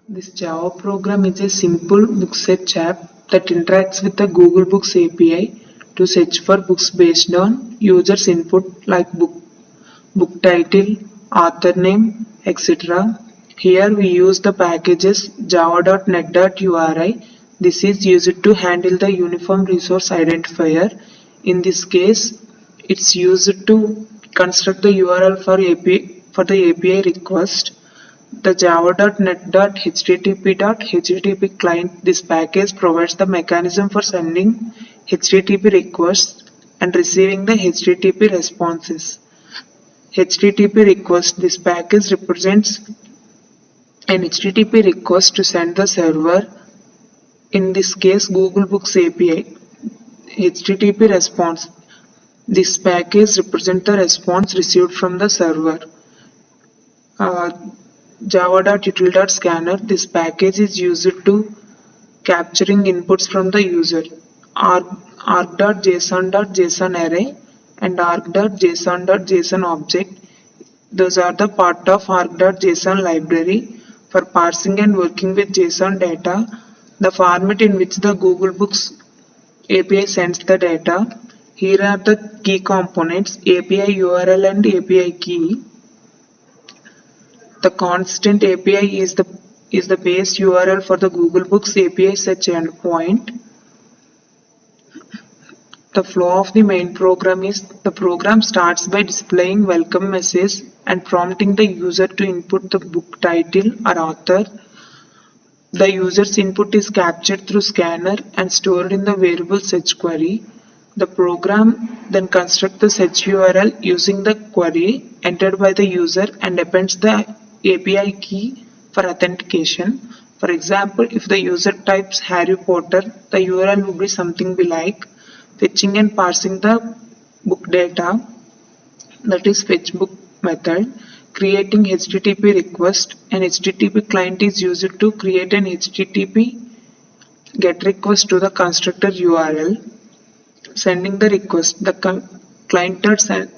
This Java program is a simple book search app that interacts with the Google Books API to search for books based on users' input like book title, author name, etc. Here we use the packages java.net.uri. This is used to handle the uniform resource identifier. In this case, it's used to construct the URL for the API request. The java.net.http client. This package provides the mechanism for sending HTTP requests and receiving the HTTP responses. HTTP request. This package represents an HTTP request to send the server, in this case Google Books API. HTTP response. This package represents the response received from the server. Java.util.scanner. This package is used to capturing inputs from the user. arg.json.json array and arg.json.json object. Those are the part of arg.json library for parsing and working with JSON data. The format in which the Google Books API sends the data. Here are the key components: API URL and API key. The constant API is the base URL for the Google Books API search endpoint. The flow of the main program is the program starts by displaying welcome message and prompting the user to input the book title or author. The user's input is captured through scanner and stored in the variable search query. The program then constructs the search URL using the query entered by the user and appends the API key for authentication. For example, if the user types Harry Potter, the URL will be something like fetching and parsing the book data, that is fetch book method, creating HTTP request. An HTTP client is used to create an HTTP GET request to the constructor URL. Sending the request. The client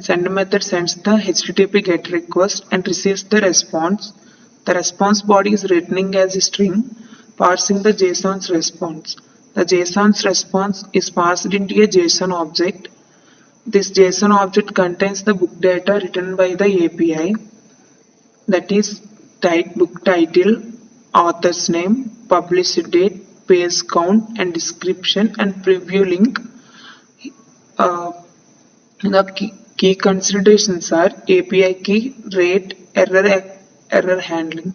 send method sends the HTTP GET request and receives the response. The response body is returning as a string, parsing the JSON's response. The JSON's response is passed into a JSON object. This JSON object contains the book data written by the API, that is book title, author's name, published date, page count and description and preview link. The key considerations are API key, rate, error handling.